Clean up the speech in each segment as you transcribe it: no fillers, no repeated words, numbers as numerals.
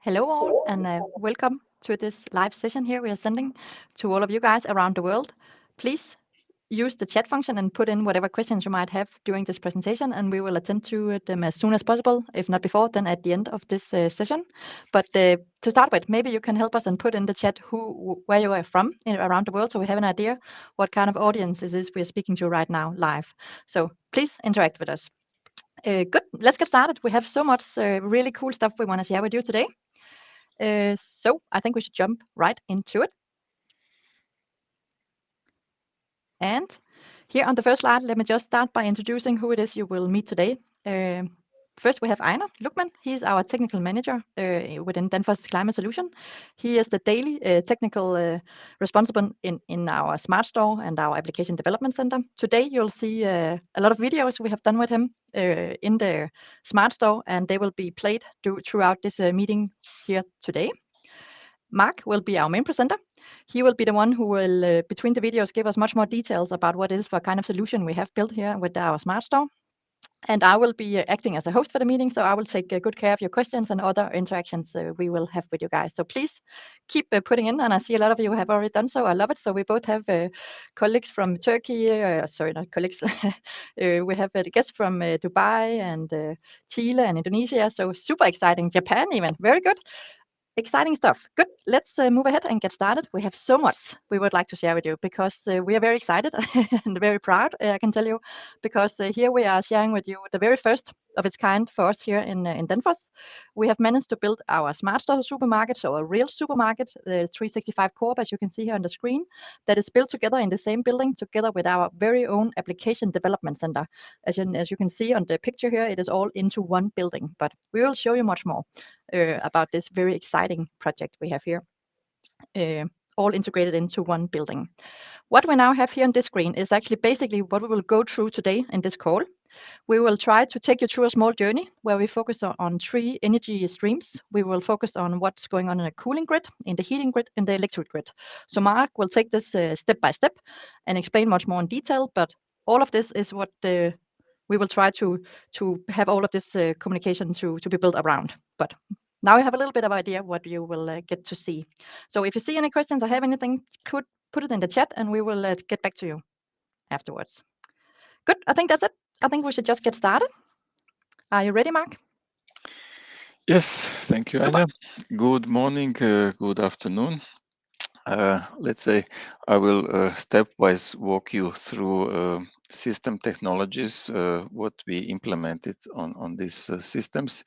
Hello all, and welcome to this live session here we are sending to all of you guys around the world. Please use the chat function and put in whatever questions you might have during this presentation, and we will attend to them as soon as possible. If not before, then at the end of this session. But to start with, maybe you can help us and put in the chat where you are from around the world, so we have an idea what kind of audience it is we're speaking to right now live. So please interact with us. Good, let's get started. We have so much really cool stuff we want to share with you today. So I think we should jump right into it. And here on the first slide, let me just start by introducing who it is you will meet today. First, we have Einar Lukman. He's our technical manager within Danfoss Climate Solution. He is the daily technical responsible in our smart store and our application development center. Today, you'll see a lot of videos we have done with him in the smart store, and they will be played throughout this meeting here today. Mark will be our main presenter. He will be the one who will, between the videos, give us much more details about what it is for kind of solution we have built here with our smart store. And I will be acting as a host for the meeting, so I will take good care of your questions and other interactions we will have with you guys. So please keep putting in, and I see a lot of you have already done so. I love it. So we both have colleagues from Turkey, sorry, not colleagues. We have guests from Dubai and Chile and Indonesia. So super exciting. Japan even. Very good. Exciting stuff. Good. Let's move ahead and get started. We have so much we would like to share with you because we are very excited and very proud, I can tell you, because here we are sharing with you the very first of its kind for us here in Danfoss. We have managed to build our smart store supermarket, so a real supermarket, the 365 Coop, as you can see here on the screen, that is built together in the same building together with our very own application development center. As you can see on the picture here, it is all into one building, but we will show you much more about this very exciting project we have here, all integrated into one building. What we now have here on this screen is actually basically what we will go through today in this call. We will try to take you through a small journey where we focus on 3 energy streams. We will focus on what's going on in a cooling grid, in the heating grid, and the electric grid. So Mark will take this step by step and explain much more in detail, but all of this is what we will try to have all of this communication to be built around. But now you have a little bit of idea what you will get to see. So if you see any questions or have anything, put it in the chat and we will get back to you afterwards. Good, I think that's it. I think we should just get started. Are you ready, Mark? Yes, thank you, Anja. Good morning, good afternoon. Let's say I will stepwise walk you through system technologies, what we implemented on these systems,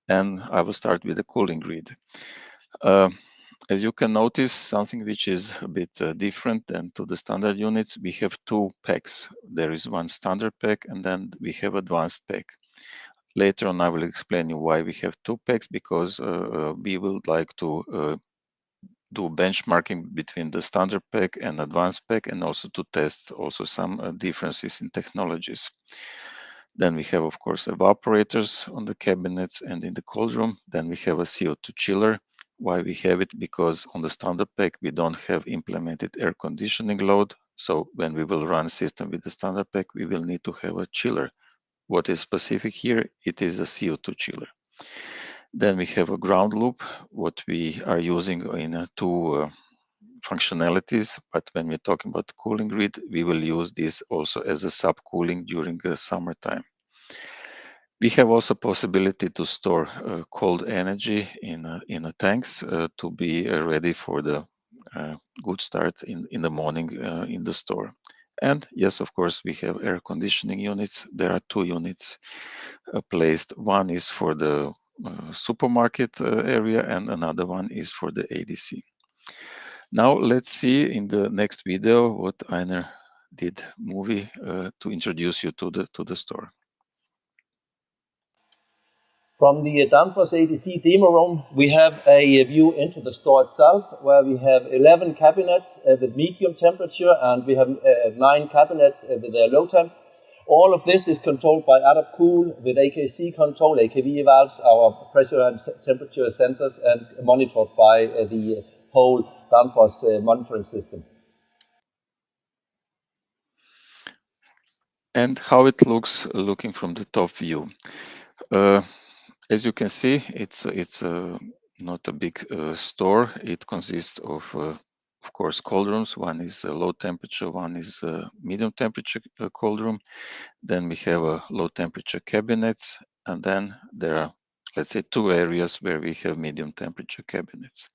and I will start with the cooling grid. As you can notice, something which is a bit different than to the standard units, we have 2 packs. There is one standard pack and then we have advanced pack. Later on, I will explain you why we have 2 packs, because we would like to do benchmarking between the standard pack and advanced pack, and also to test also some differences in technologies. Then we have, of course, evaporators on the cabinets and in the cold room. Then we have a CO2 chiller. Why we have it? Because on the standard pack, we don't have implemented air conditioning load. So when we will run system with the standard pack, we will need to have a chiller. What is specific here? It is a CO2 chiller. Then we have a ground loop, what we are using in 2 functionalities. But when we're talking about cooling grid, we will use this also as a subcooling during the summertime. We have also possibility to store cold energy in tanks to be ready for the good start in the morning in the store. And yes, of course, we have air conditioning units. There are 2 units placed. One is for the supermarket area and another one is for the ADC. Now let's see in the next video what Einar did movie to introduce you to the store. From the Danfoss ADC demo room, we have a view into the store itself, where we have 11 cabinets with medium temperature, and we have 9 cabinets with a low temp. All of this is controlled by Adapt Cool with AKC control, AKV valves, our pressure and temperature sensors, and monitored by the whole Danfoss monitoring system. And how it looks looking from the top view. As you can see, it's a not a big store. It consists of course, cold rooms. One is low temperature, one is medium temperature cold room. Then we have low temperature cabinets, and then there are, let's say, 2 areas where we have medium temperature cabinets.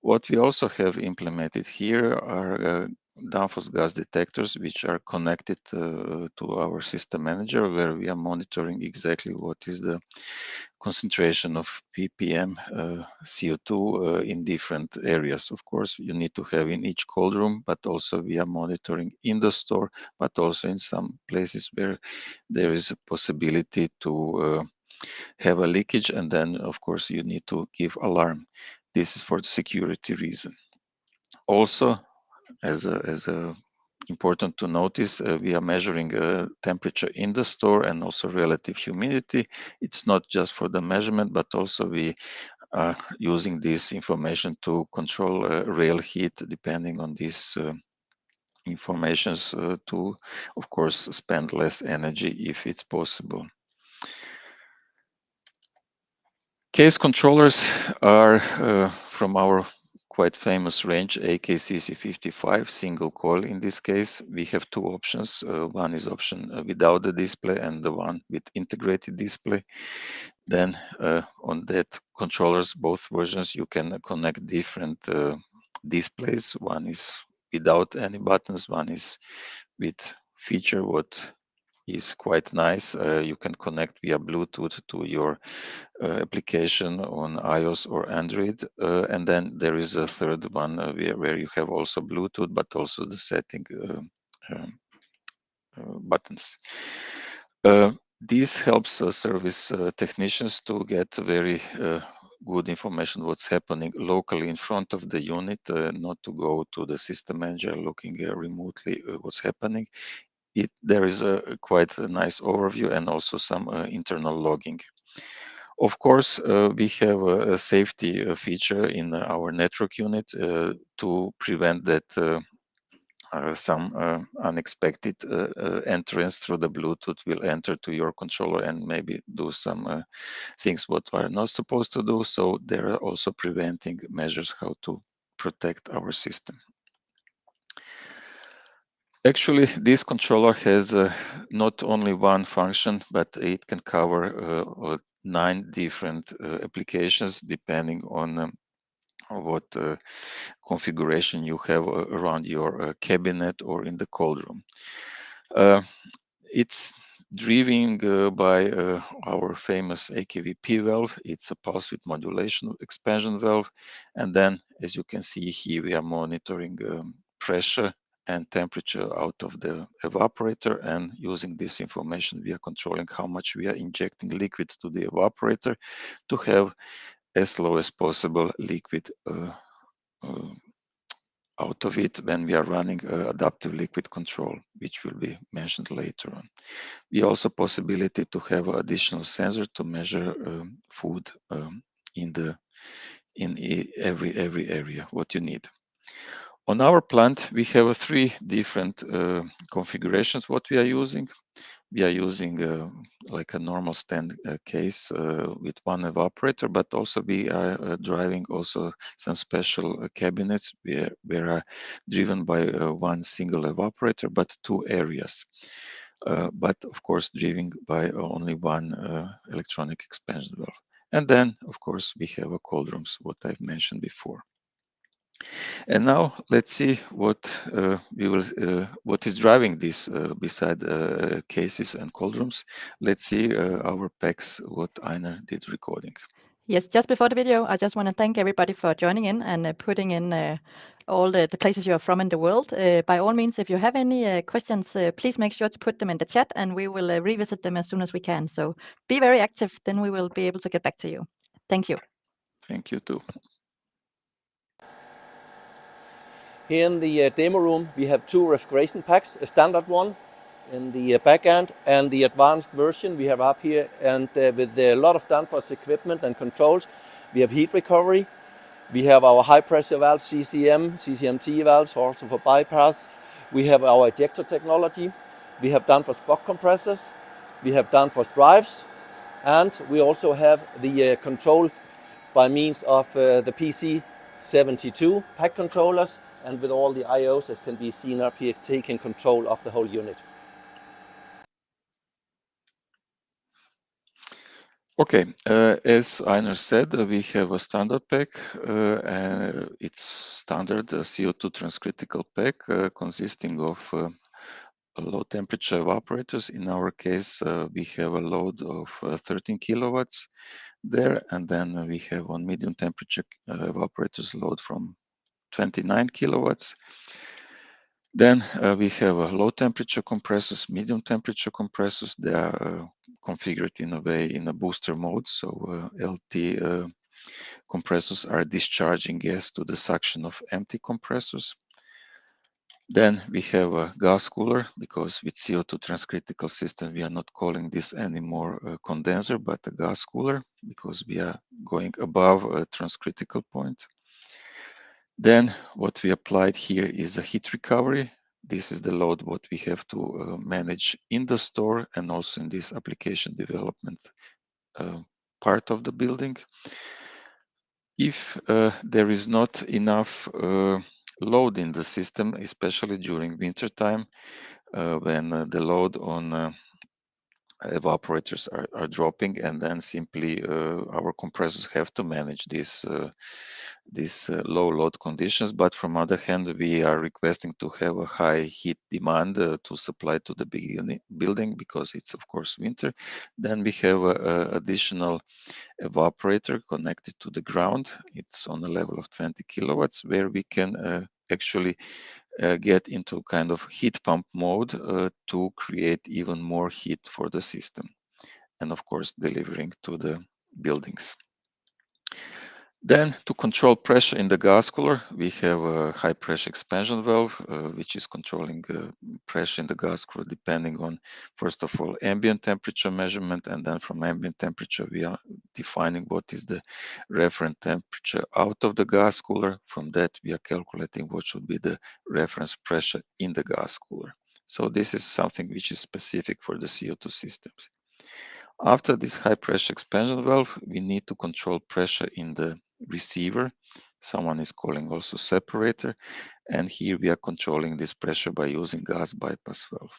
What we also have implemented here are Danfoss gas detectors, which are connected to our system manager, where we are monitoring exactly what is the concentration of ppm CO2 in different areas. Of course, you need to have in each cold room, but also we are monitoring in the store, but also in some places where there is a possibility to have a leakage, and then of course you need to give alarm. This is for the security reason. Also, as a important to notice, we are measuring temperature in the store and also relative humidity. It's not just for the measurement, but also we are using this information to control real heat, depending on these informations to, of course, spend less energy if it's possible. Case controllers are from our quite famous range, AKCC55, single coil. In this case, we have 2 options. One is option without the display and the one with integrated display. Then on that controllers, both versions, you can connect different displays. One is without any buttons, one is with feature, what is quite nice. You can connect via Bluetooth to your application on iOS or Android, and then there is a third one where you have also Bluetooth, but also the setting buttons. This helps service technicians to get very good information what's happening locally in front of the unit, not to go to the system manager looking remotely what's happening. There is a quite a nice overview and also some internal logging. Of course, we have a safety feature in our network unit to prevent that some unexpected entrance through the Bluetooth will enter to your controller and maybe do some things what are not supposed to do. So there are also preventing measures how to protect our system. Actually, this controller has not only one function, but it can cover 9 different applications depending on what configuration you have around your cabinet or in the cold room. It's driven by our famous AKVP valve. It's a pulse width modulation expansion valve. And then, as you can see here, we are monitoring pressure and temperature out of the evaporator, and using this information we are controlling how much we are injecting liquid to the evaporator to have as low as possible liquid out of it when we are running adaptive liquid control, which will be mentioned later on. We also possibility to have additional sensor to measure food in every area what you need. On our plant, we have 3 different configurations what we are using. We are using like a normal stand case with one evaporator, but also we are driving also some special cabinets where are driven by one single evaporator, but 2 areas. But of course, driven by only one electronic expansion valve. And then, of course, we have a cold rooms, what I've mentioned before. And now let's see what what is driving this beside cases and cold rooms. Let's see our packs, what Einar did recording. Yes, just before the video, I just want to thank everybody for joining in and putting in all the places you are from in the world. By all means, if you have any questions, please make sure to put them in the chat and we will revisit them as soon as we can. So be very active, then we will be able to get back to you. Thank you. Thank you too. Here in the demo room, we have 2 refrigeration packs, a standard one in the back end and the advanced version we have up here. And with a lot of Danfoss equipment and controls, we have heat recovery. We have our high pressure valve, CCMT valves, also for bypass. We have our ejector technology. We have Danfoss block compressors. We have Danfoss drives. And we also have the control by means of the PC72 pack controllers, and with all the IOs as can be seen up here, taking control of the whole unit. Okay, as Einar said, we have a standard pack, and it's standard CO2 transcritical pack consisting of low temperature evaporators. In our case, we have a load of 13 kilowatts there, and then we have on medium temperature evaporators load from 29 kilowatts. Then we have low temperature compressors, medium temperature compressors. They are configured in a way in a booster mode. So LT compressors are discharging gas to the suction of empty compressors. Then we have a gas cooler, because with CO2 transcritical system, we are not calling this anymore a condenser, but a gas cooler, because we are going above a transcritical point. Then what we applied here is a heat recovery. This is the load what we have to manage in the store and also in this application development part of the building. If there is not enough load in the system, especially during winter time, when the load on evaporators are dropping, and then simply our compressors have to manage these low load conditions. But from other hand, we are requesting to have a high heat demand to supply to the building, because it's of course winter. Then we have a additional evaporator connected to the ground. It's on a level of 20 kilowatts, where we can actually get into kind of heat pump mode to create even more heat for the system, and of course delivering to the buildings. Then to control pressure in the gas cooler, we have a high pressure expansion valve, which is controlling pressure in the gas cooler depending on, first of all, ambient temperature measurement, and then from ambient temperature we are defining what is the reference temperature out of the gas cooler. From that we are calculating what should be the reference pressure in the gas cooler. So this is something which is specific for the CO2 systems. After this high pressure expansion valve, we need to control pressure in the receiver. Someone is calling also separator. And here we are controlling this pressure by using gas bypass valve.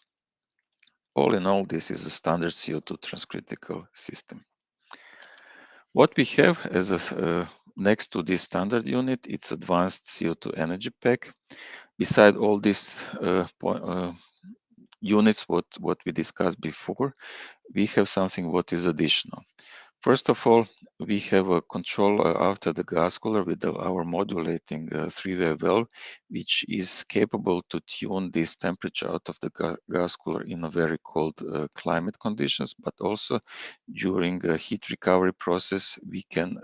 All in all, this is a standard CO2 transcritical system. What we have as a next to this standard unit, it's advanced CO2 energy pack. Beside all these units, what we discussed before, we have something what is additional. First of all, we have a control after the gas cooler with our modulating three-way valve, which is capable to tune this temperature out of the gas cooler in a very cold climate conditions, but also during a heat recovery process, we can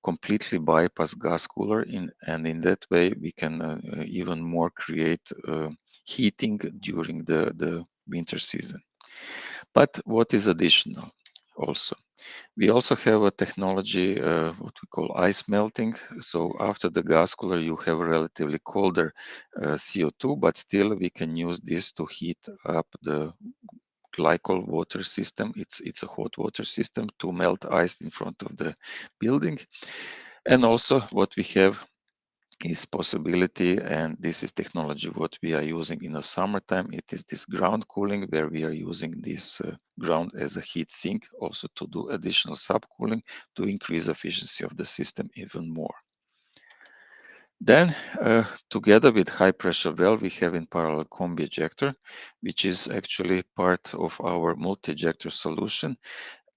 completely bypass gas cooler and in that way we can even more create heating during the winter season. But what is additional also? We also have a technology, what we call ice melting. So after the gas cooler, you have a relatively colder CO2, but still we can use this to heat up the glycol water system. It's a hot water system to melt ice in front of the building. And also what we have is possibility, and this is technology what we are using in the summertime. It is this ground cooling, where we are using this ground as a heat sink, also to do additional subcooling to increase efficiency of the system even more. Then together with high pressure valve, we have in parallel combi ejector, which is actually part of our multi-ejector solution.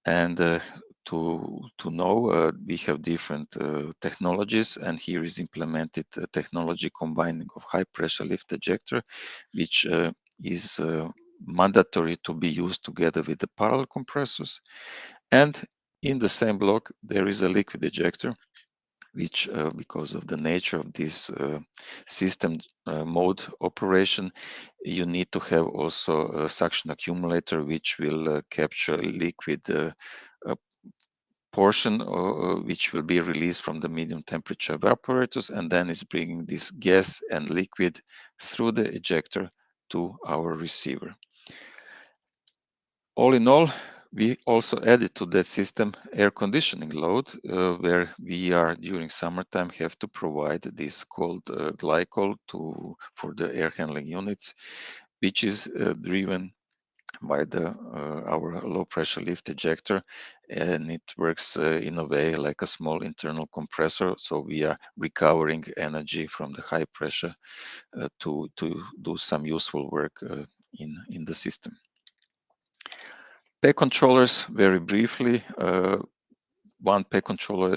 And to know, we have different technologies, and here is implemented technology combining of high pressure lift ejector, which is mandatory to be used together with the parallel compressors. And in the same block, there is a liquid ejector, which because of the nature of this system mode operation, you need to have also a suction accumulator, which will capture liquid portion which will be released from the medium temperature evaporators, and then is bringing this gas and liquid through the ejector to our receiver. All in all, We also added to that system air conditioning load, where we are during summertime have to provide this cold glycol for the air handling units, which is driven by our low pressure lift ejector, and it works in a way like a small internal compressor. So we are recovering energy from the high pressure to do some useful work in the system. Pack controllers, very briefly. One pack controller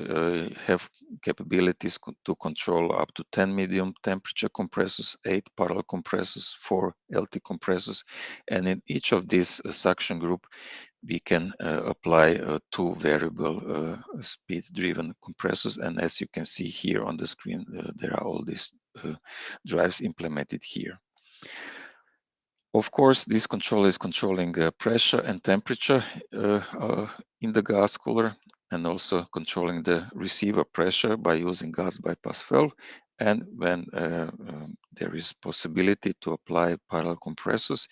have capabilities to control up to 10 medium temperature compressors, 8 parallel compressors, 4 LT compressors, and in each of these suction group we can apply 2 variable speed-driven compressors. And as you can see here on the screen, there are all these drives implemented here. Of course, this controller is controlling pressure and temperature in the gas cooler, and also controlling the receiver pressure by using gas bypass valve. And when there is possibility to apply parallel compressors,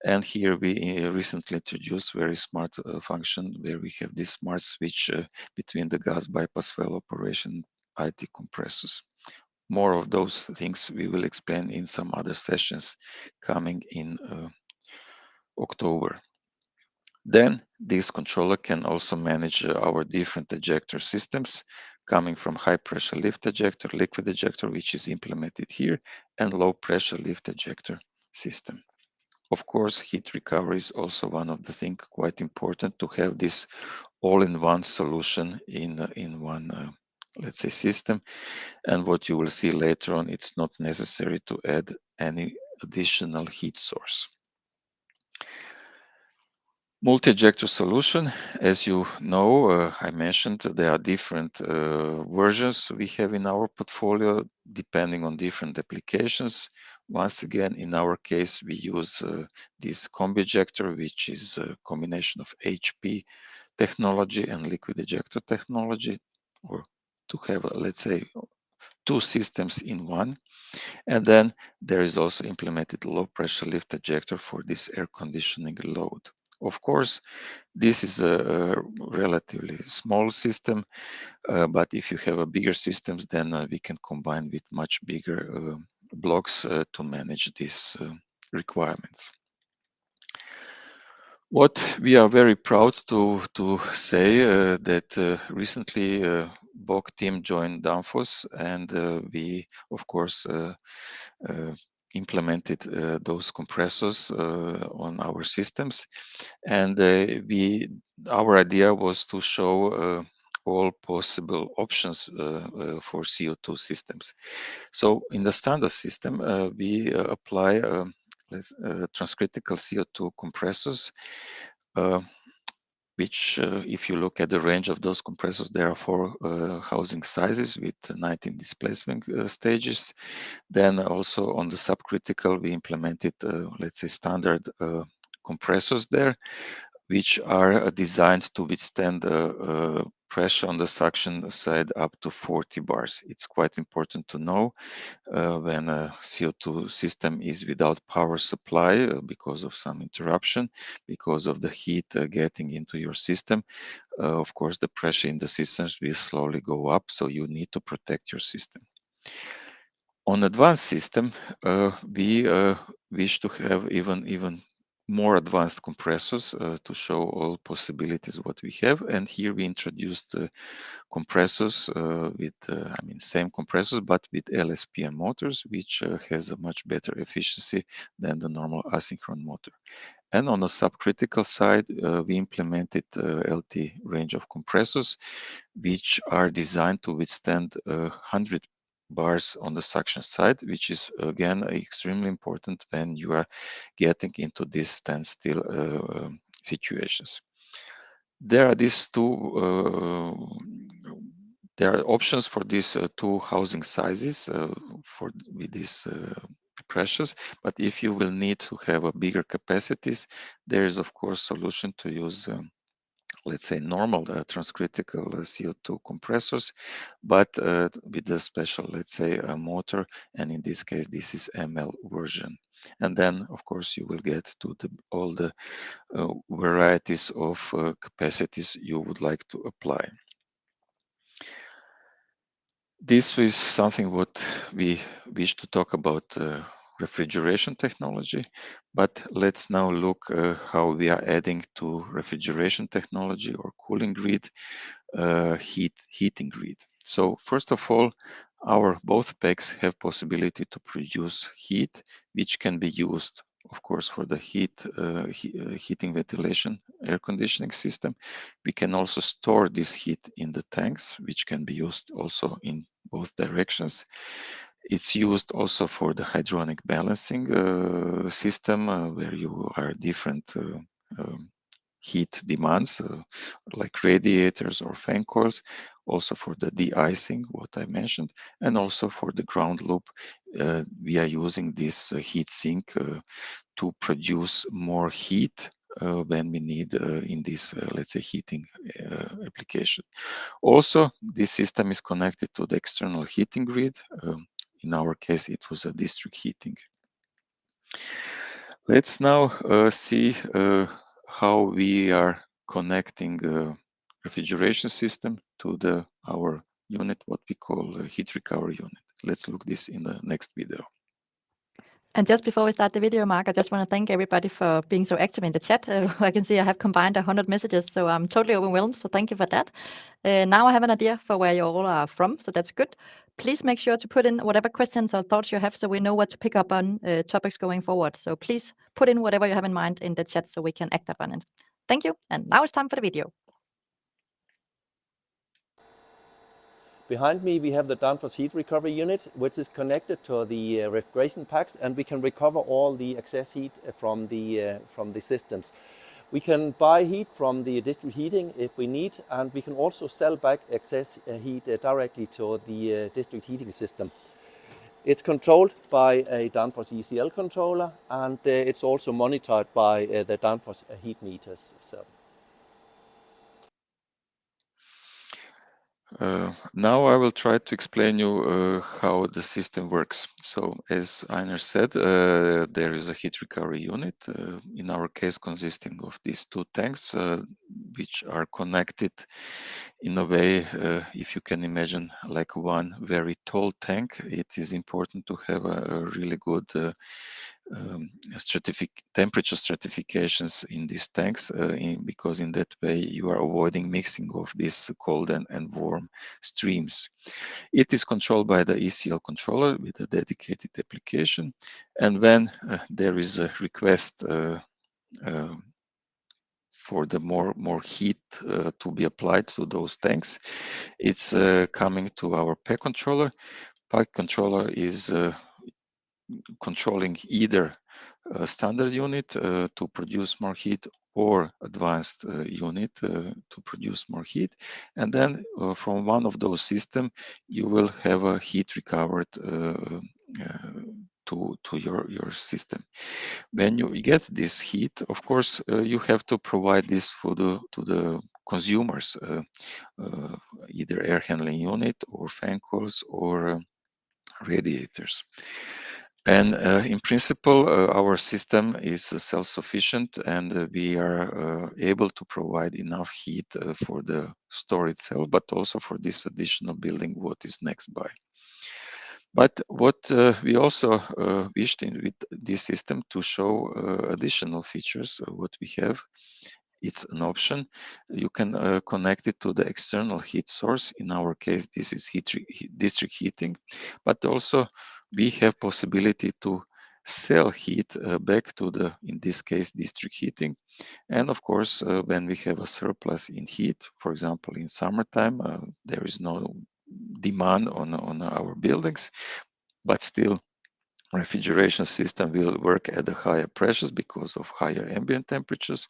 and here we recently introduced very smart function where we have this smart switch between the gas bypass valve operation IT compressors. More of those things we will explain in some other sessions coming in October. Then this controller can also manage our different ejector systems coming from high pressure lift ejector, liquid ejector, which is implemented here, and low pressure lift ejector system. Of course, heat recovery is also one of the things quite important to have this all-in-one solution in one, let's say, system. And what you will see later on, it's not necessary to add any additional heat source. Multi-ejector solution, as you know, I mentioned there are different versions we have in our portfolio depending on different applications. Once again, in our case, we use this combi ejector, which is a combination of HP technology and liquid ejector technology, or to have, let's say, 2 systems in one. And then there is also implemented low pressure lift ejector for this air conditioning load. Of course, this is a relatively small system, but if you have a bigger systems, then we can combine with much bigger blocks to manage these requirements. What we are very proud to say that recently BOC team joined Danfoss, and we of course implemented those compressors on our systems, and our idea was to show all possible options for CO2 systems. So in the standard system, we apply transcritical CO2 compressors, which if you look at the range of those compressors, there are 4 housing sizes with 19 displacement stages. Then also on the subcritical, we implemented, let's say, standard compressors there, which are designed to withstand pressure on the suction side up to 40 bars. It's quite important to know when a CO2 system is without power supply because of some interruption, because of the heat getting into your system. Of course, the pressure in the systems will slowly go up, so you need to protect your system. On advanced system, we wish to have even more advanced compressors to show all possibilities what we have. And here we introduced compressors with, same compressors, but with LSPM motors, which has a much better efficiency than the normal asynchronous motor. And on the subcritical side, we implemented LT range of compressors, which are designed to withstand 100 bars on the suction side, which is again extremely important when you are getting into these standstill situations. There are these there are options for these 2 housing sizes with these pressures, but if you will need to have a bigger capacities, there is of course solution to use let's say, normal transcritical CO2 compressors, but with a special, let's say, motor. And in this case, this is ML version. And then, of course, you will get to all the varieties of capacities you would like to apply. This is something what we wish to talk about refrigeration technology, but let's now look how we are adding to refrigeration technology or cooling grid heating grid. So first of all, our both packs have possibility to produce heat, which can be used, of course, for the heating, ventilation, air conditioning system. We can also store this heat in the tanks, which can be used also in both directions. It's used also for the hydronic balancing system, where you are different heat demands, like radiators or fan coils, also for the de-icing, what I mentioned, and also for the ground loop. We are using this heat sink to produce more heat when we need in this, let's say, heating application. Also, this system is connected to the external heating grid. In our case, it was a district heating. Let's now see how we are connecting refrigeration system to our unit, what we call a heat recovery unit. Let's look this in the next video. And just before we start the video, Mark, I just want to thank everybody for being so active in the chat. I can see I have combined 100 messages, so I'm totally overwhelmed. So thank you for that. Now I have an idea for where you all are from, so that's good. Please make sure to put in whatever questions or thoughts you have so we know what to pick up on topics going forward. So please put in whatever you have in mind in the chat so we can act upon it. Thank you. And now it's time for the video. Behind me, we have the Danfoss heat recovery unit, which is connected to the refrigeration packs, and we can recover all the excess heat from the systems. We can buy heat from the district heating if we need, and we can also sell back excess heat directly to the district heating system. It's controlled by a Danfoss ECL controller, and it's also monitored by the Danfoss heat meters. Now I will try to explain you how the system works. So as Einar said, there is a heat recovery unit, in our case consisting of these two tanks, which are connected in a way, if you can imagine, like one very tall tank. It is important to have a really good temperature stratifications in these tanks, because in that way you are avoiding mixing of these cold and warm streams. It is controlled by the ECL controller with a dedicated application, and when there is a request for the more heat to be applied to those tanks, it's coming to our pack controller. Pack controller is controlling either a standard unit to produce more heat or advanced unit to produce more heat. And then from one of those systems, you will have a heat recovered to your system. When you get this heat, of course, you have to provide this to the consumers, either air handling unit or fan coils or radiators. And in principle, our system is self-sufficient, and we are able to provide enough heat for the store itself, but also for this additional building what is next by. But what we also wished in with this system to show additional features what we have. It's an option. You can connect it to the external heat source. In our case, this is district heating, but also we have possibility to sell heat back to the, in this case, district heating. And of course, when we have a surplus in heat, for example, in summertime, there is no demand on our buildings, but still refrigeration system will work at the higher pressures because of higher ambient temperatures.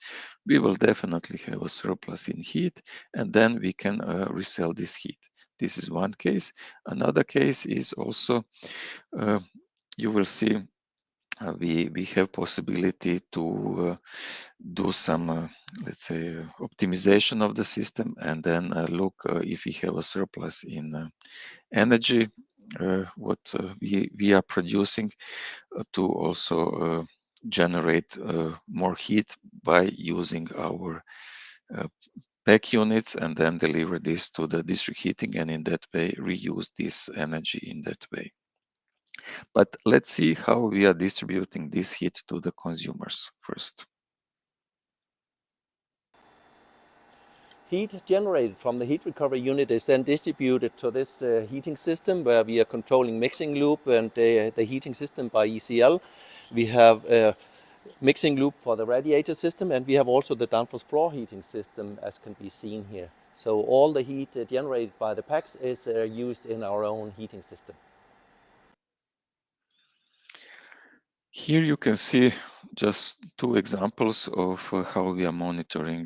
We will definitely have a surplus in heat, and then we can resell this heat. This is one case. Another case is also, you will see we have possibility to do some, let's say, optimization of the system, and then look if we have a surplus in energy, what we are producing, to also generate more heat by using our pack units, and then deliver this to the district heating, and in that way reuse this energy in that way. But let's see how we are distributing this heat to the consumers first. Heat generated from the heat recovery unit is then distributed to this heating system, where we are controlling mixing loop and the heating system by ECL. We have a mixing loop for the radiator system, and we have also the Danfoss floor heating system, as can be seen here. So all the heat generated by the packs is used in our own heating system. Here you can see just two examples of how we are monitoring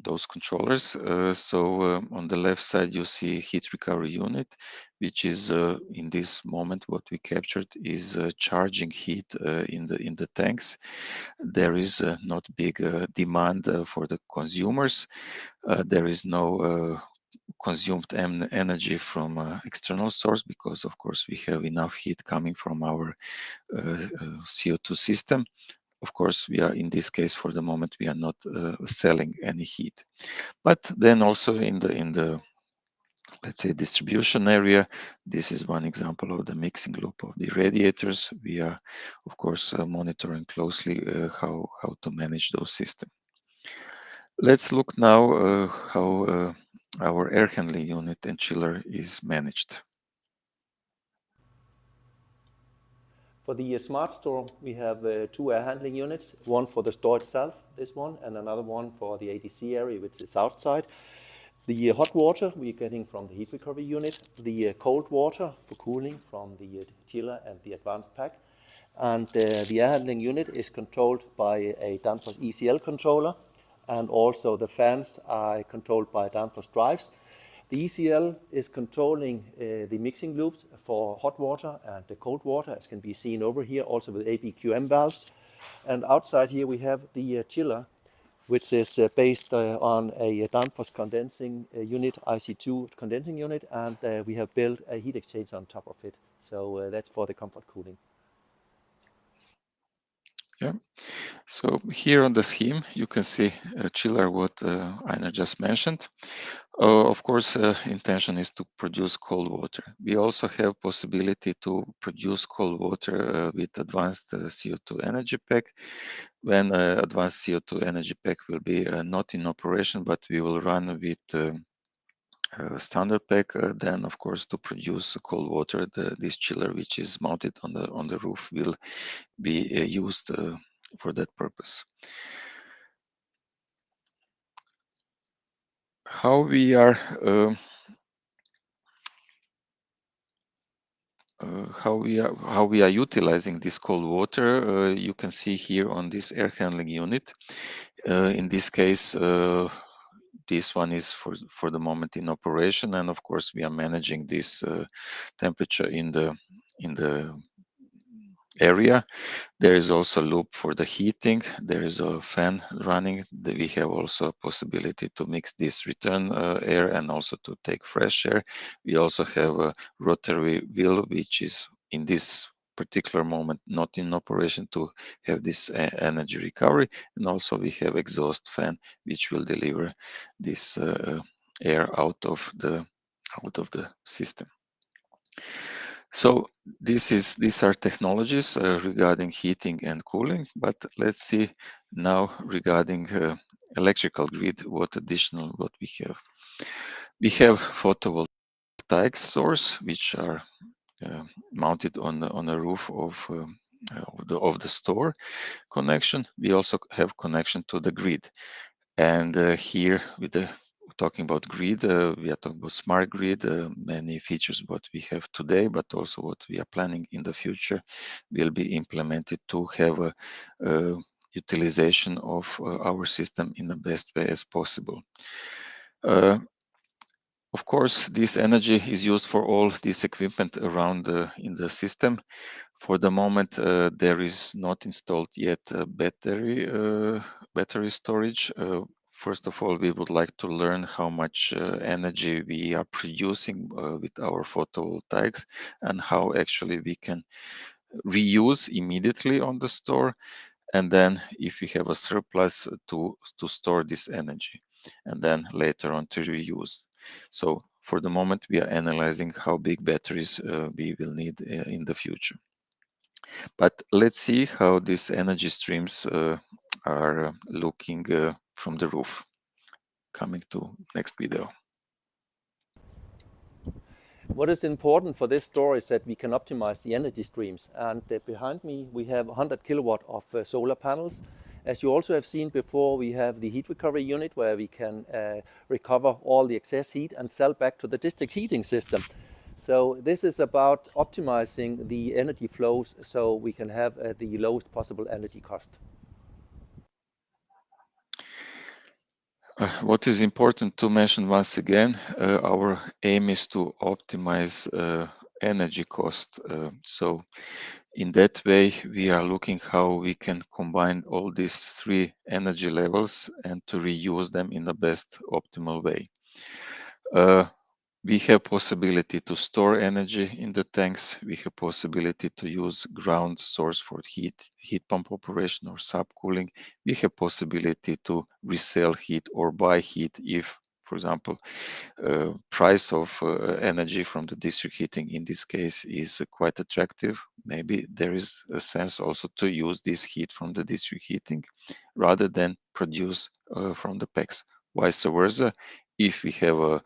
those controllers. On the left side, you see heat recovery unit, which is in this moment what we captured is charging heat in the tanks. There is not big demand for the consumers. There is no consumed energy from external source, because of course we have enough heat coming from our CO2 system. Of course, we are in this case for the moment we are not selling any heat. But then also in the let's say distribution area, this is one example of the mixing loop of the radiators. We are of course monitoring closely how to manage those systems. Let's look now how our air handling unit and chiller is managed. For the smart store, we have two air handling units, one for the store itself, this one, and another one for the ADC area, which is outside. The hot water we're getting from the heat recovery unit, the cold water for cooling from the chiller and the advanced pack. And the air handling unit is controlled by a Danfoss ECL controller, and also the fans are controlled by Danfoss drives. The ECL is controlling the mixing loops for hot water and the cold water, as can be seen over here, also with ABQM valves. And outside here we have the chiller, which is based on a Danfoss condensing unit, IC2 condensing unit, and we have built a heat exchanger on top of it. So that's for the comfort cooling. Yeah. So here on the scheme, you can see a chiller, what Einar just mentioned. Of course, intention is to produce cold water. We also have possibility to produce cold water with advanced CO2 energy pack. When advanced CO2 energy pack will be not in operation, but we will run with standard pack, then of course to produce cold water, this chiller, which is mounted on the roof, will be used for that purpose. How we are how we are utilizing this cold water, you can see here on this air handling unit. In this case, this one is for the moment in operation, and of course we are managing this temperature in the area. There is also a loop for the heating. There is a fan running. We have also a possibility to mix this return air and also to take fresh air. We also have a rotary wheel, which is in this particular moment not in operation, to have this energy recovery. And also we have exhaust fan, which will deliver this air out of the system. So these are technologies regarding heating and cooling, but let's see now regarding electrical grid what we have. We have photovoltaic source, which are mounted on the roof of the store connection. We also have connection to the grid, and here with the talking about grid, we are talking about smart grid, many features what we have today, but also what we are planning in the future will be implemented to have a utilization of our system in the best way as possible. Of course, this energy is used for all this equipment around in the system. For the moment, there is not installed yet a battery storage. First of all, we would like to learn how much energy we are producing with our photovoltaics and how actually we can reuse immediately on the store, and then if we have a surplus to store this energy, and then later on to reuse. So for the moment, we are analyzing how big batteries we will need in the future. But let's see how these energy streams are looking from the roof. Coming to next video. What is important for this store is that we can optimize the energy streams. And behind me, we have 100 kilowatt of solar panels. As you also have seen before, we have the heat recovery unit where we can recover all the excess heat and sell back to the district heating system. So this is about optimizing the energy flows so we can have the lowest possible energy cost. What is important to mention once again, our aim is to optimize energy cost. So in that way, we are looking how we can combine all these three energy levels and to reuse them in the best optimal way. We have possibility to store energy in the tanks. We have possibility to use ground source for heat pump operation or subcooling. We have possibility to resell heat or buy heat if, for example, price of energy from the district heating in this case is quite attractive. Maybe there is a sense also to use this heat from the district heating rather than produce from the PEX. Vice versa, if we have a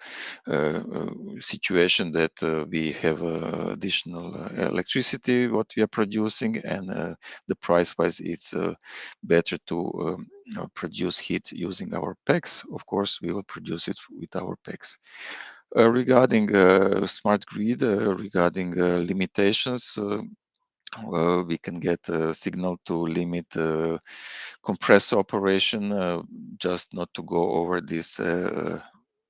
situation that we have additional electricity what we are producing and the price wise it's better to produce heat using our PEX, of course we will produce it with our PEX. Regarding smart grid, regarding limitations, we can get a signal to limit compressor operation, just not to go over this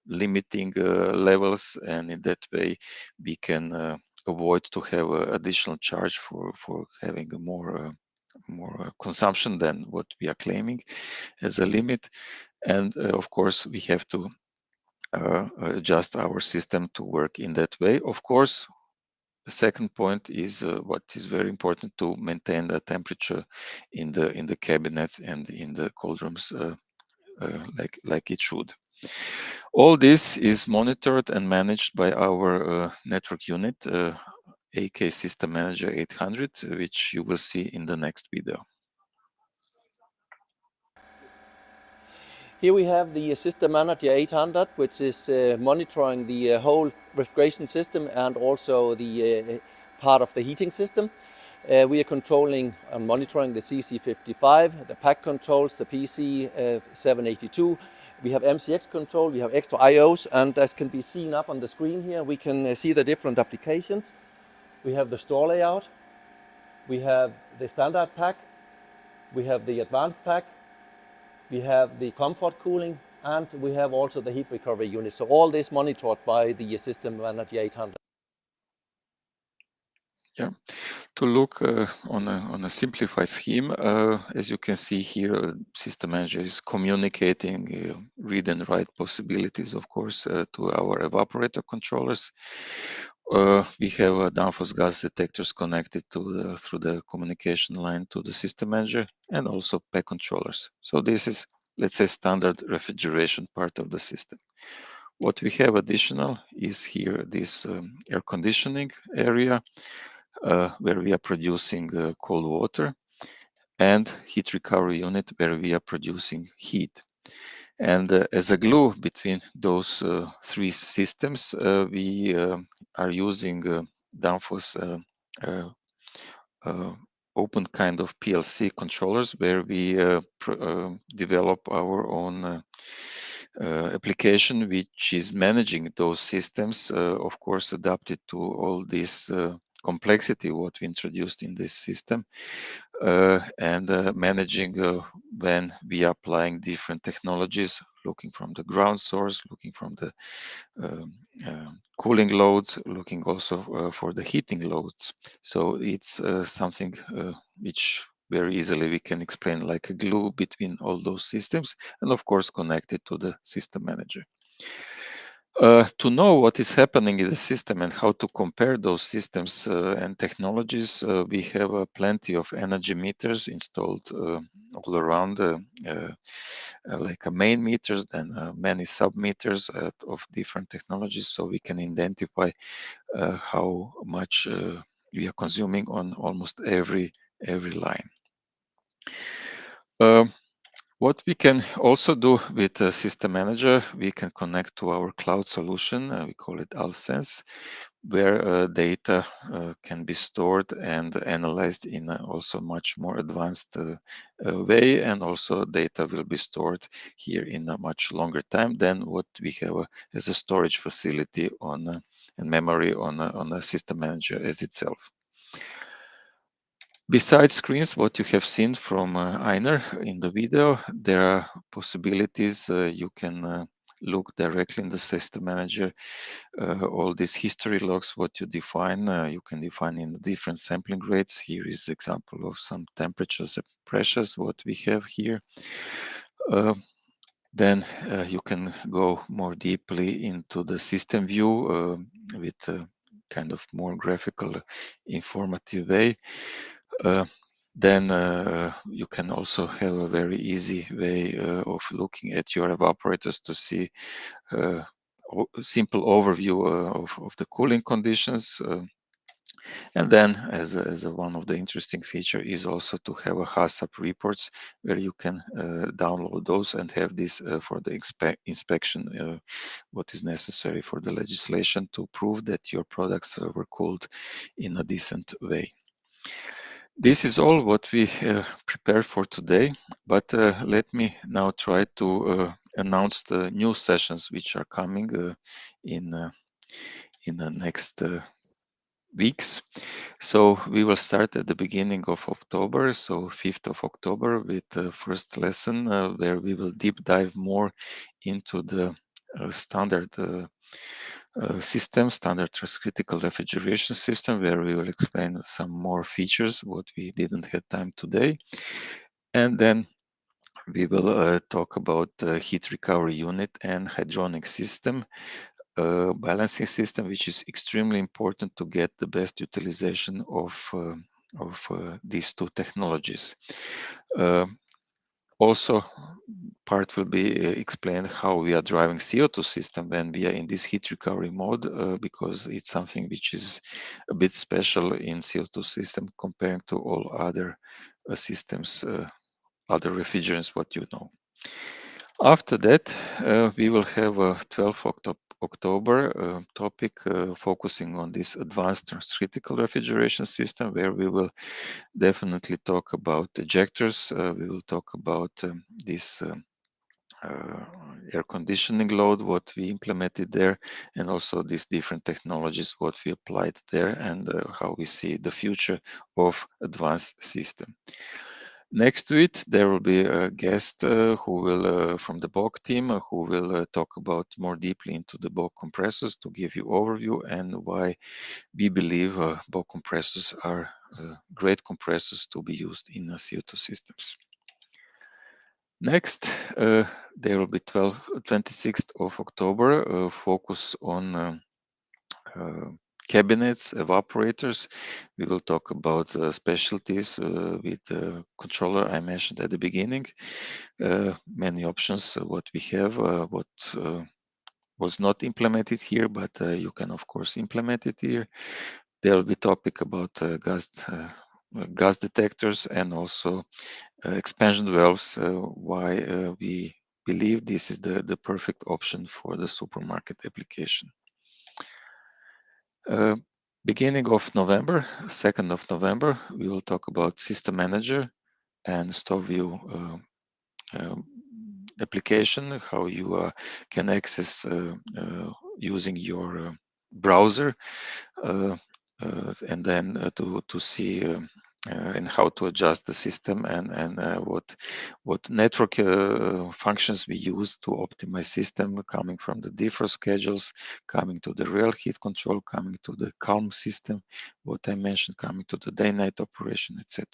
limiting levels, and in that way we can avoid to have additional charge for having a more consumption than what we are claiming as a limit. And of course we have to adjust our system to work in that way. Of course, the second point is what is very important to maintain the temperature in the cabinets and in the cold rooms like it should. All this is monitored and managed by our network unit, AK System Manager 800, which you will see in the next video. Here we have the System Manager 800, which is monitoring the whole refrigeration system and also the part of the heating system. We are controlling and monitoring the CC55, the pack controls, the PC782. We have MCX control, we have extra IOs, and as can be seen up on the screen here, we can see the different applications. We have the store layout, we have the standard pack, we have the advanced pack, we have the comfort cooling, and we have also the heat recovery unit. So all this monitored by the System Manager 800. Yeah, to look on a simplified scheme, as you can see here, System Manager is communicating read and write possibilities, of course, to our evaporator controllers. We have Danfoss gas detectors connected to through the communication line to the System Manager, and also pack controllers. So this is, let's say, standard refrigeration part of the system. What we have additional is here this air conditioning area, where we are producing cold water, and heat recovery unit where we are producing heat. And as a glue between those three systems, we are using Danfoss open kind of PLC controllers where we develop our own application which is managing those systems, of course adapted to all this complexity what we introduced in this system, and managing when we are applying different technologies looking from the ground source, looking from the cooling loads, looking also for the heating loads. So it's something which very easily we can explain like a glue between all those systems, and of course connected to the system manager. To know what is happening in the system and how to compare those systems and technologies, we have plenty of energy meters installed all around, like main meters, then many sub meters of different technologies, so we can identify how much we are consuming on almost every line. What we can also do with the system manager, we can connect to our cloud solution, we call it Alsense, where data can be stored and analyzed in also much more advanced way, and also data will be stored here in a much longer time than what we have as a storage facility on and memory on a system manager as itself. Besides screens, what you have seen from Einar in the video, there are possibilities. You can look directly in the system manager, all these history logs, what you define, you can define in different sampling rates. Here is example of some temperatures and pressures, what we have here. Then you can go more deeply into the system view with kind of more graphical, informative way. Then you can also have a very easy way of looking at your evaporators to see a simple overview of the cooling conditions. And then as one of the interesting feature is also to have a HACCP reports where you can download those and have this for the inspection, what is necessary for the legislation to prove that your products were cooled in a decent way. This is all what we prepared for today, but let me now try to announce the new sessions which are coming in the next weeks. So we will start at the beginning of October, so 5th of October, with the first lesson where we will deep dive more into the standard system, standard critical refrigeration system, where we will explain some more features, what we didn't have time today. And then we will talk about heat recovery unit and hydronic system, balancing system, which is extremely important to get the best utilization of these two technologies. Also, part will be explained how we are driving CO2 system when we are in this heat recovery mode, because it's something which is a bit special in CO2 system comparing to all other systems, other refrigerants, what you know. After that, we will have a 12th October topic focusing on this advanced critical refrigeration system, where we will definitely talk about ejectors. We will talk about this air conditioning load, what we implemented there, and also these different technologies, what we applied there, and how we see the future of advanced system. Next to it, there will be a guest who will, from the BOC team, who will talk about more deeply into the BOC compressors to give you overview and why we believe BOC compressors are great compressors to be used in CO2 systems. Next, there will be 26th of October, focus on cabinets, evaporators. We will talk about specialties with the controller I mentioned at the beginning. Many options, what we have, what was not implemented here, but you can of course implement it here. There will be topic about gas detectors and also expansion valves, why we believe this is the perfect option for the supermarket application. Beginning of November, 2nd of November, we will talk about system manager and store view application, how you can access using your browser, and then to see and how to adjust the system and what network functions we use to optimize system, coming from the defrost schedules, coming to the real heat control, coming to the calm system, what I mentioned, coming to the day-night operation, etc.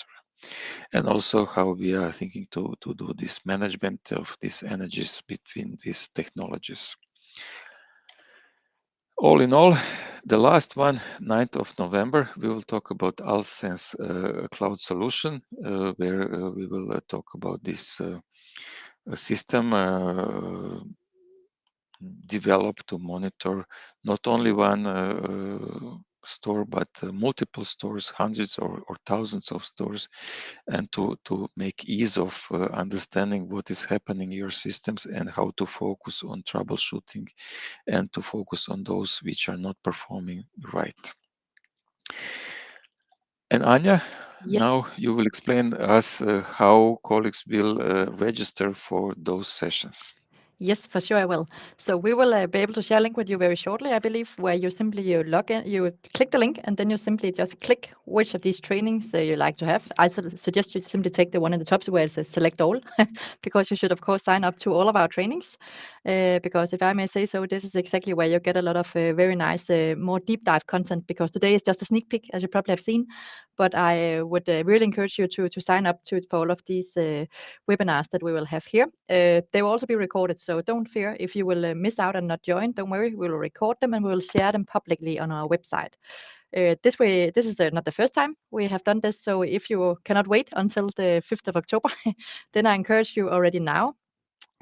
And also how we are thinking to do this management of these energies between these technologies. All in all, the last one, 9th of November, we will talk about Alsense cloud solution, where we will talk about this system developed to monitor not only one store, but multiple stores, hundreds or thousands of stores, and to make ease of understanding what is happening in your systems and how to focus on troubleshooting and to focus on those which are not performing right. And Anya, Yes. now you will explain us how colleagues will register for those sessions. Yes, for sure I will. So we will be able to share a link with you very shortly, I believe, where you log in, you click the link, and then you simply just click which of these trainings you like to have. I suggest you simply take the one in the top where it says select all, because you should of course sign up to all of our trainings. Because if I may say so, this is exactly where you get a lot of very nice, more deep dive content. Because today is just a sneak peek, as you probably have seen, but I would really encourage you to sign up for all of these webinars that we will have here. They will also be recorded, so don't fear if you will miss out and not join. Don't worry, we will record them and we will share them publicly on our website. This is not the first time we have done this, so if you cannot wait until the 5th of October, then I encourage you already now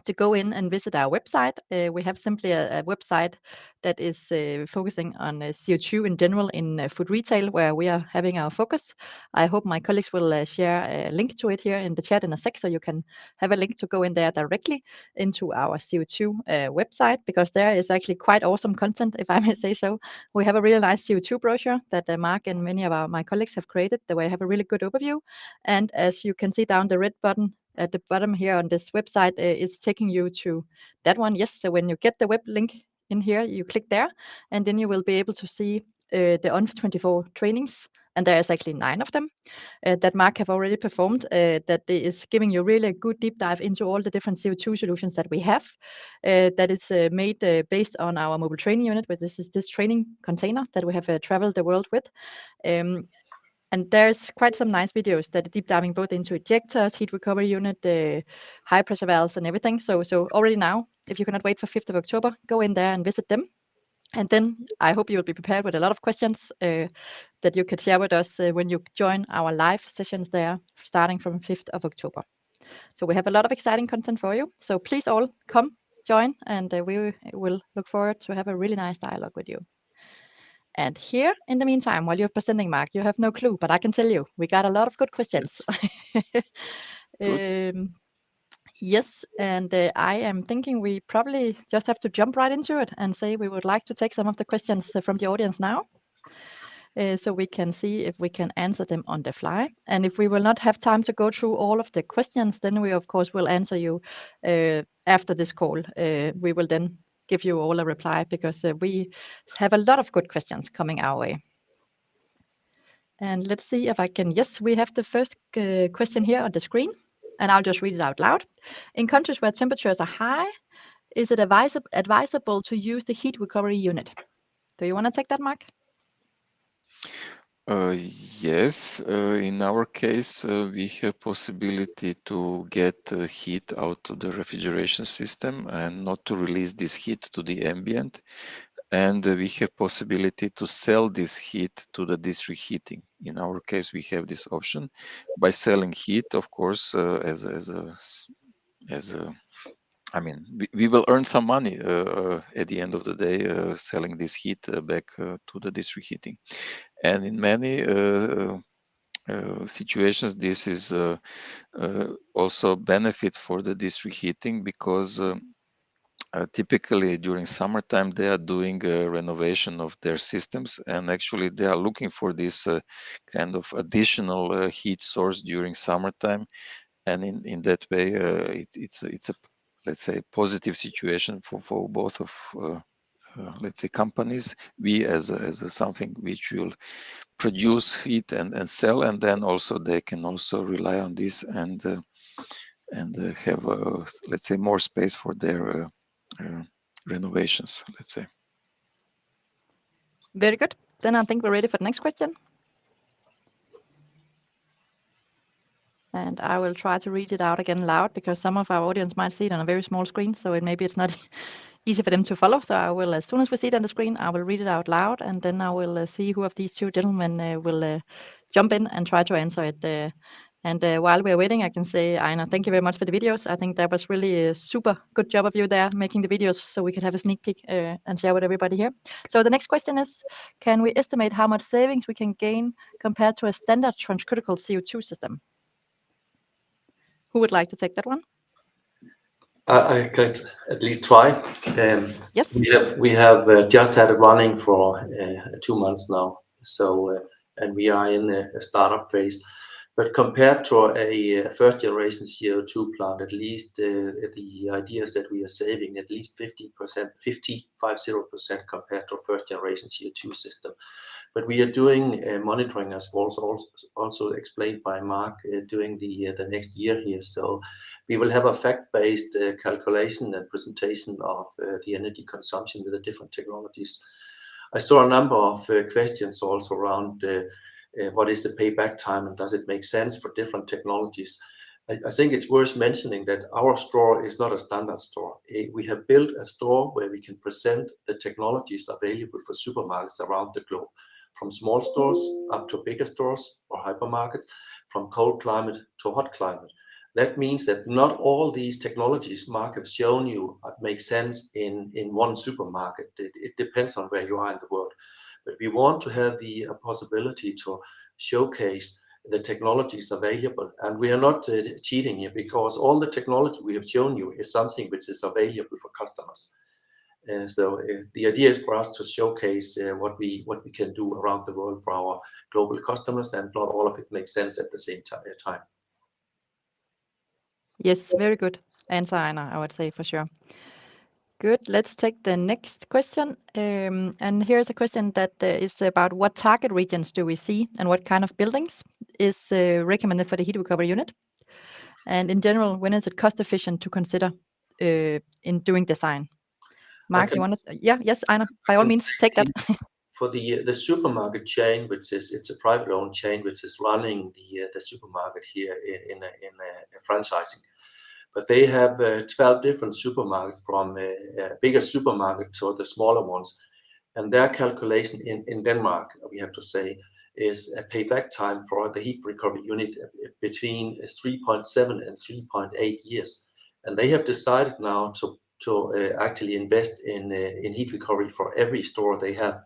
to go in and visit our website. We have simply a website that is focusing on CO2 in general in food retail, where we are having our focus. I hope my colleagues will share a link to it here in the chat in a sec, so you can have a link to go in there directly into our CO2 website, because there is actually quite awesome content, if I may say so. We have a really nice CO2 brochure that Mark and many of my colleagues have created, the way I have a really good overview. And as you can see down the red button at the bottom here on this website is taking you to that one. Yes, so when you get the web link in here, you click there, and then you will be able to see the ONF24 trainings, and there is actually 9 of them that Mark have already performed, that is giving you really a good deep dive into all the different CO2 solutions that we have, that is made based on our mobile training unit, which is this training container that we have traveled the world with. And there's quite some nice videos that are deep diving both into ejectors, heat recovery unit, high pressure valves, and everything. So already now, if you cannot wait for 5th of October, go in there and visit them. And then I hope you will be prepared with a lot of questions that you could share with us when you join our live sessions there, starting from 5th of October. So we have a lot of exciting content for you. So please all come, join, and we will look forward to have a really nice dialogue with you. And here, in the meantime, while you're presenting, Mark, you have no clue, but I can tell you, we got a lot of good questions. Yes. Good. Yes, and I am thinking we probably just have to jump right into it and say we would like to take some of the questions from the audience now. So we can see if we can answer them on the fly. And if we will not have time to go through all of the questions, then we of course will answer you after this call. We will then give you all a reply, because we have a lot of good questions coming our way. And let's see if I can, yes, we have the first question here on the screen, and I'll just read it out loud. In countries where temperatures are high, is it advisable to use the heat recovery unit? Do you want to take that, Mark? Yes, in our case, we have possibility to get heat out of the refrigeration system and not to release this heat to the ambient. And we have possibility to sell this heat to the district heating. In our case, we have this option by selling heat, of course, I mean, we will earn some money at the end of the day selling this heat back to the district heating. And in many situations, this is also benefit for the district heating, because typically during summertime they are doing a renovation of their systems, and actually they are looking for this kind of additional heat source during summertime. And in that way, it's a, let's say, positive situation for both of let's say companies. We as something which will produce heat and sell, and then also they can also rely on this and have, let's say, more space for their renovations, let's say. Very good. Then I think we're ready for the next question. And I will try to read it out again loud because some of our audience might see it on a very small screen, so maybe it's not easy for them to follow. So I will, as soon as we see it on the screen, I will read it out loud, and then I will see who of these two gentlemen will jump in and try to answer it. And while we're waiting, I can say, Einar, thank you very much for the videos. I think that was really a super good job of you there, making the videos so we could have a sneak peek and share with everybody here. So the next question is, can we estimate how much savings we can gain compared to a standard transcritical CO2 system? Who would like to take that one? I could at least try. Yes. We have just had it running for 2 months now, so and we are in a startup phase. But compared to a first generation CO2 plant, at least the idea is that we are saving at least 50% compared to first generation CO2 system. But we are doing monitoring, as also explained by Mark, during the next year here. So we will have a fact-based calculation and presentation of the energy consumption with the different technologies. I saw a number of questions also around what is the payback time and does it make sense for different technologies. I think it's worth mentioning that our store is not a standard store. We have built a store where we can present the technologies available for supermarkets around the globe, from small stores up to bigger stores or hypermarkets, from cold climate to hot climate. That means that not all these technologies Mark have shown you make sense in one supermarket. It depends on where you are in the world. But we want to have the possibility to showcase the technologies available. And we are not cheating here, because all the technology we have shown you is something which is available for customers. So the idea is for us to showcase what we can do around the world for our global customers, and not all of it makes sense at the same time. Yes, very good answer, Einar, I would say for sure. Good. Let's take the next question. And here's a question that is about what target regions do we see and what kind of buildings is recommended for the heat recovery unit? And in general, when is it cost efficient to consider in doing design? Mark, you want to? Yeah, yes, Einar, by all means, take that. For the supermarket chain, which is, it's a private owned chain which is running the supermarket here in a franchising. But they have 12 different supermarkets, from a bigger supermarket to the smaller ones. And their calculation in Denmark, we have to say, is a payback time for the heat recovery unit between 3.7 and 3.8 years. And they have decided now to actually invest in heat recovery for every store they have.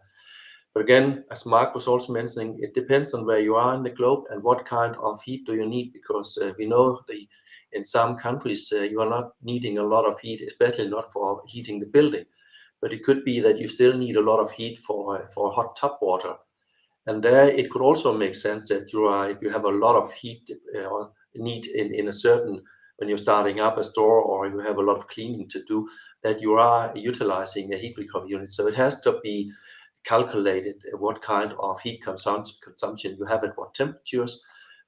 But again, as Mark was also mentioning, it depends on where you are in the globe and what kind of heat do you need, because we know in some countries you are not needing a lot of heat, especially not for heating the building. But it could be that you still need a lot of heat for hot tap water. And there it could also make sense that if you have a lot of heat or need in a certain, when you're starting up a store or you have a lot of cleaning to do, that you are utilizing a heat recovery unit. So it has to be calculated what kind of heat consumption you have at what temperatures.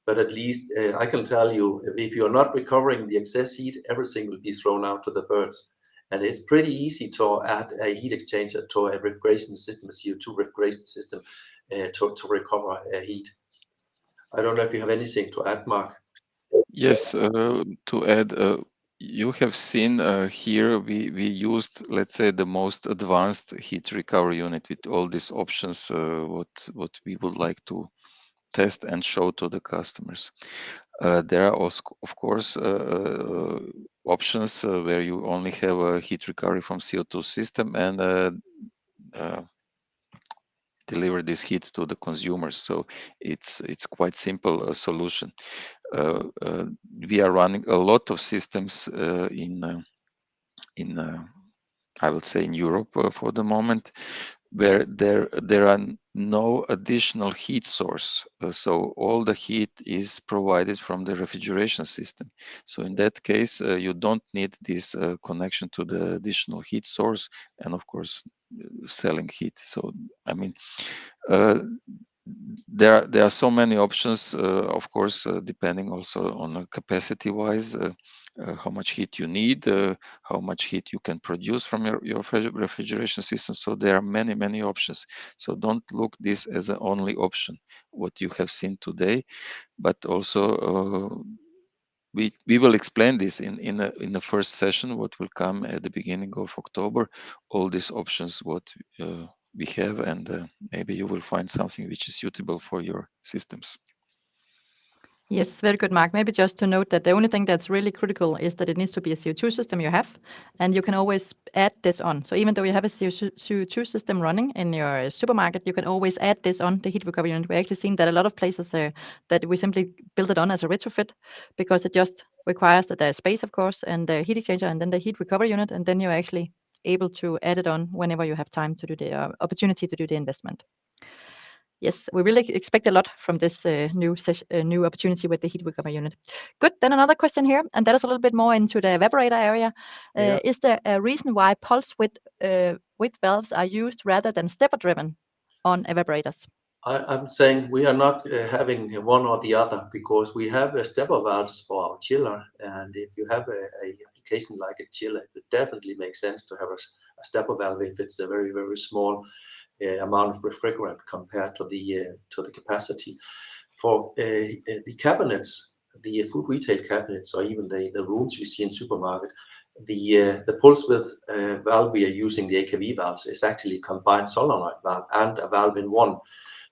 But at least I can tell you, if you're not recovering the excess heat, everything will be thrown out to the birds. And it's pretty easy to add a heat exchanger to a refrigeration system, a CO2 refrigeration system, to recover heat. I don't know if you have anything to add, Mark. Yes, to add, you have seen here we used, let's say, the most advanced heat recovery unit with all these options, what we would like to test and show to the customers. There are also, of course, options where you only have a heat recovery from CO2 system and deliver this heat to the consumers. So it's quite simple solution. We are running a lot of systems in I would say in Europe for the moment, where there are no additional heat source. So all the heat is provided from the refrigeration system. So in that case, you don't need this connection to the additional heat source, and of course, selling heat. So I mean, there are so many options, of course, depending also on capacity wise. how much heat you need, how much heat you can produce from your refrigeration system. So there are many options. So don't look this as the only option what you have seen today, but also we will explain this in the first session what will come at the beginning of October, all these options what we have, and maybe you will find something which is suitable for your systems. Yes, very good, Mark. Maybe just to note that the only thing that's really critical is that it needs to be a CO2 system you have, and you can always add this on. So even though you have a CO2 system running in your supermarket, you can always add this on the heat recovery unit. We're actually seeing that a lot of places that we simply build it on as a retrofit because it just requires that there's space, of course, and the heat exchanger and then the heat recovery unit, and then you're actually able to add it on whenever you have time to do the opportunity to do the investment. Yes, we really expect a lot from this new opportunity with the heat recovery unit. Good. Then another question here, and that is a little bit more into the evaporator area. Yeah. Is there a reason why pulse width valves are used rather than stepper driven on evaporators? I'm saying we are not having one or the other, because we have stepper valves for our chiller, and if you have a application like a chiller, it definitely makes sense to have a stepper valve if it's a very small amount of refrigerant compared to the capacity. For the cabinets, the food retail cabinets, or even the rooms you see in supermarket, the pulse width valve we are using, the AKV valves, is actually a combined solenoid valve and a valve in one.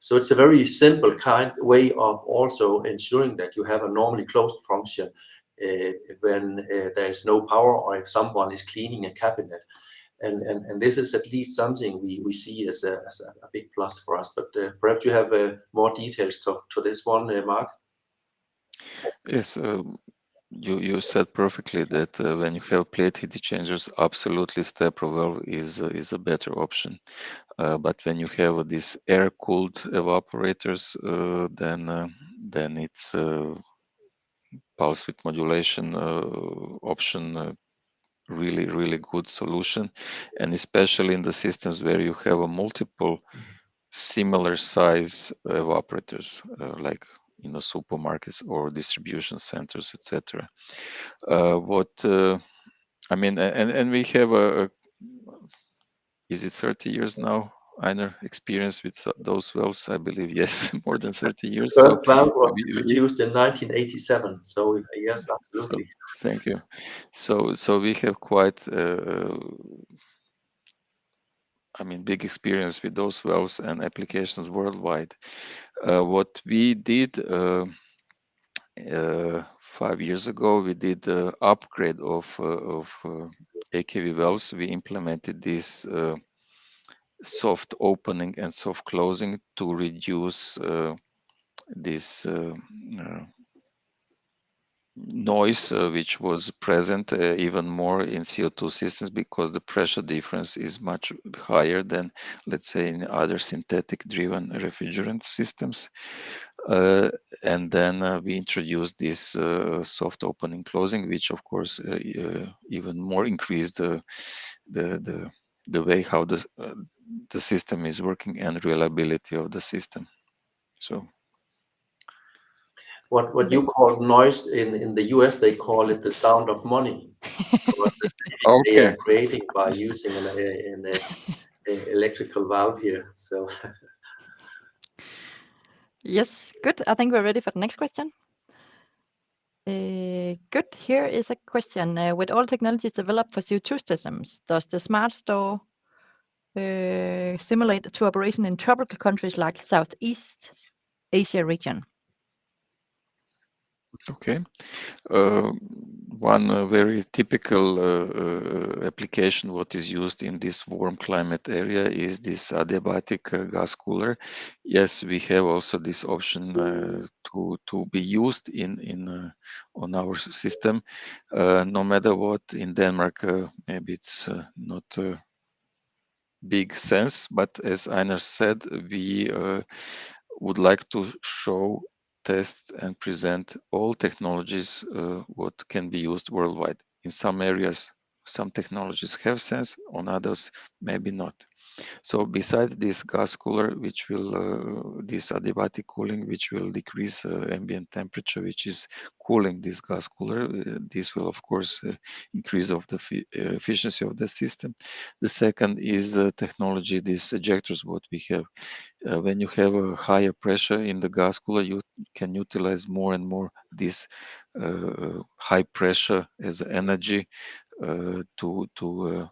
So it's a very simple way of also ensuring that you have a normally closed function when there is no power, or if someone is cleaning a cabinet. And this is at least something we see as a big plus for us. But perhaps you have more details to this one, Mark? Yes, you said perfectly that when you have plate heat exchangers, absolutely stepper valve is a better option. But when you have these air-cooled evaporators, then it's pulse width modulation option really good solution, and especially in the systems where you have a multiple similar size evaporators, like in the supermarkets or distribution centers, etc. What I mean, and we have is it 30 years now, Einar, experience with those wells? I believe yes, more than 30 years. The So first valve was we, introduced in 1987. So yes, so absolutely. thank you. So we have quite I mean, big experience with those wells and applications worldwide. What we did 5 years ago, we did upgrade of AKV wells. We implemented this soft opening and soft closing to reduce this noise which was present even more in CO2 systems, because the pressure difference is much higher than, let's say, in other synthetic driven refrigerant systems. And then we introduced this soft opening closing, which of course even more increased the way how the system is working and reliability of the system. So What you call noise in the US, they call it the sound of money, because the saving they okay. are creating by using an electrical valve here. So Yes, good. I think we're ready for the next question. Good. Here is a question. With all technologies developed for CO2 systems, does the smart store simulate to operation in tropical countries like Southeast Asia region? Okay. One very typical application what is used in this warm climate area is this adiabatic gas cooler. Yes, we have also this option to be used in on our system. No matter what, in Denmark, maybe it's not big sense, but as Einar said, we would like to show, test, and present all technologies what can be used worldwide. In some areas, some technologies have sense, on others maybe not. So besides this gas cooler, which will this adiabatic cooling, which will decrease ambient temperature, which is cooling this gas cooler, this will of course increase of the efficiency of the system. The second is technology, these ejectors what we have. When you have a higher pressure in the gas cooler, you can utilize more and more this high pressure as energy to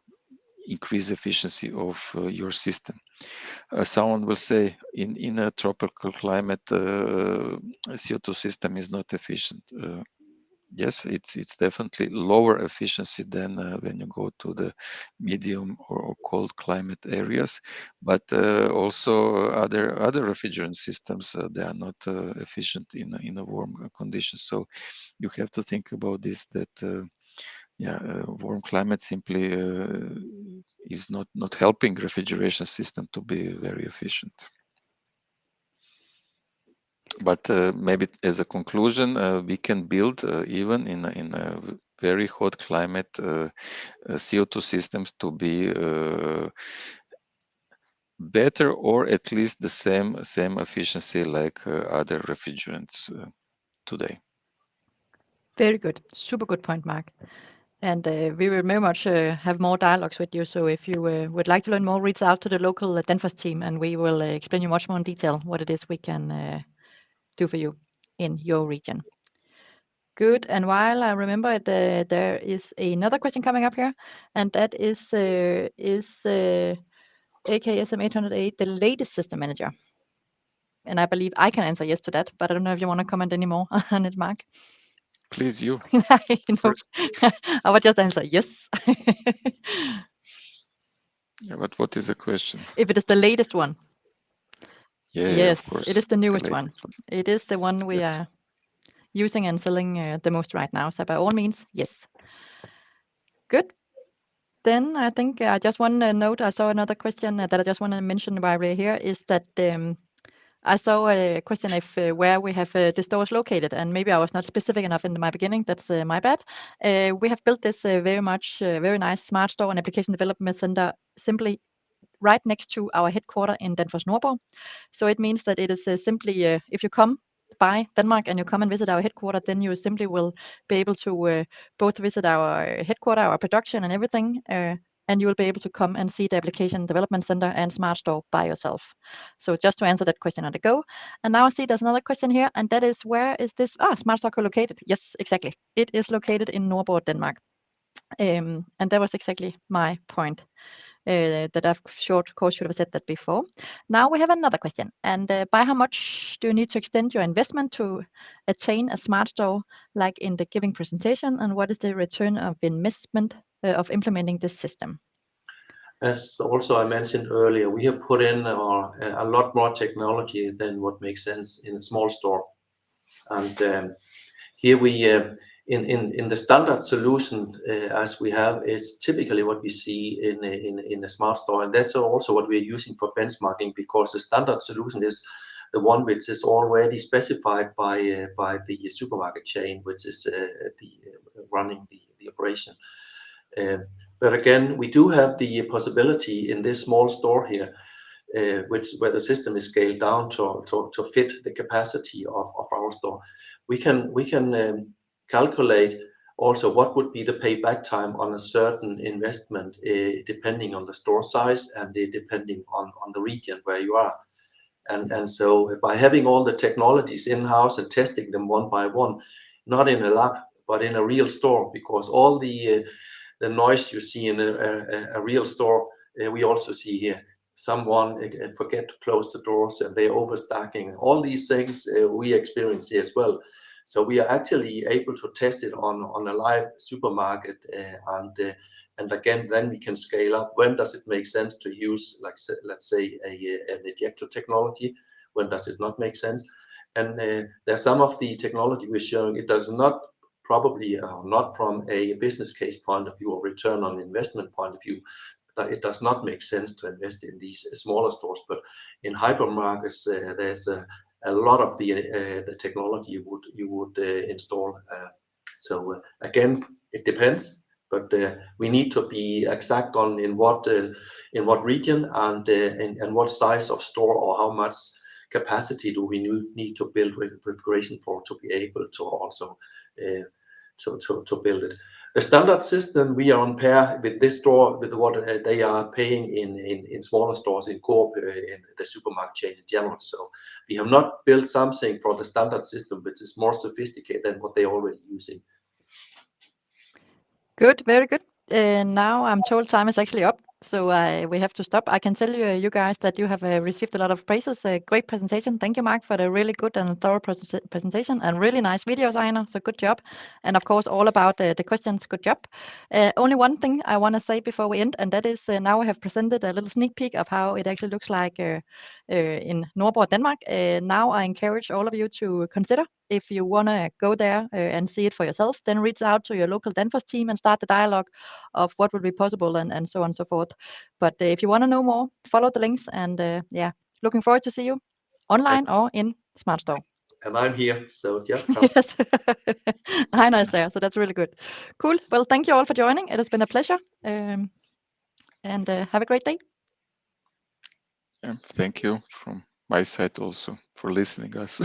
increase efficiency of your system. Someone will say in a tropical climate, CO2 system is not efficient. Yes, it's definitely lower efficiency than when you go to the medium or cold climate areas, but also other refrigerant systems they are not efficient in a warm condition. So you have to think about this, that warm climate simply is not helping refrigeration system to be very efficient. But maybe as a conclusion, we can build even in a very hot climate CO2 systems to be better, or at least the same efficiency like other refrigerants today. Very good. Super good point, Mark. And we will very much have more dialogues with you. So if you would like to learn more, reach out to the local Danfoss team, and we will explain you much more in detail what it is we can do for you in your region. Good. And while I remember it, there is another question coming up here, and that is AKSM 808 the latest system manager? And I believe I can answer yes to that, but I don't know if you want to comment any more on it, Mark. Please, you first. I would just answer yes. But what is the question? If it is the latest one. Yeah, yes, of course. It is the newest one. It is the one we are using and selling the most right now. So by all means, yes. Good. Then I think I just want to note, I saw another question that I just want to mention while we're here, is that I saw a question if where we have the stores located, and maybe I was not specific enough in my beginning. That's my bad. We have built this very nice smart store and application development center simply right next to our headquarter in Danfoss Nordborg. So it means that it is simply if you come by Denmark and you come and visit our headquarter, then you simply will be able to both visit our headquarter, our production and everything, and you will be able to come and see the application development center and smart store by yourself. So just to answer that question on the go. And now I see there's another question here, and that is, where is this smart store located? Yes, exactly. It is located in Nordborg, Denmark. And that was exactly my point. That I've course should have said that before. Now we have another question. And by how much do you need to extend your investment to attain a smart store like in the giving presentation? And what is the return of investment of implementing this system? As also I mentioned earlier, we have put in a lot more technology than what makes sense in a small store. And here we in the standard solution as we have is typically what we see in a smart store, and that's also what we're using for benchmarking, because the standard solution is the one which is already specified by the supermarket chain, which is running the operation. But again, we do have the possibility in this small store here, where the system is scaled down to fit the capacity of our store. We can calculate also what would be the payback time on a certain investment, depending on the store size and depending on the region where you are. And so by having all the technologies in-house and testing them one by one, not in a lab, but in a real store, because all the noise you see in a real store, we also see here. Someone forget to close the doors and they're overstacking. All these things we experience here as well. So we are actually able to test it on a live supermarket, and again, then we can scale up. When does it make sense to use, like let's say, an ejector technology? When does it not make sense? And there's some of the technology we're showing. It does not probably not from a business case point of view or return on investment point of view. It does not make sense to invest in these smaller stores, but in hypermarkets, there's a lot of the technology you would install. So again, it depends. But we need to be exact on in what region and what size of store or how much capacity do we need to build refrigeration for to be able to also to build it. The standard system, we are on par with this store with what they are paying in smaller stores in Coop, in the supermarket chain in general. So we have not built something for the standard system which is more sophisticated than what they're already using. Good, very good. Now I'm told time is actually up, so we have to stop. I can tell you, you guys, that you have received a lot of praises. Great presentation. Thank you, Mark, for the really good and thorough presentation, and really nice videos, Einar. So good job. And of course, all about the questions. Good job. Only one thing I want to say before we end, and that is now we have presented a little sneak peek of how it actually looks like in Nordborg, Denmark. Now I encourage all of you to consider, if you want to go there and see it for yourself, then reach out to your local Danfoss team and start the dialogue of what would be possible and so on and so forth. But if you want to know more, follow the links, and yeah, looking forward to see you online or in Smart Store. And I'm here, so just come. Yes, Heiner is there, so that's really good. Cool. Well, thank you all for joining. It has been a pleasure, and have a great day. Thank you from my side also for listening us.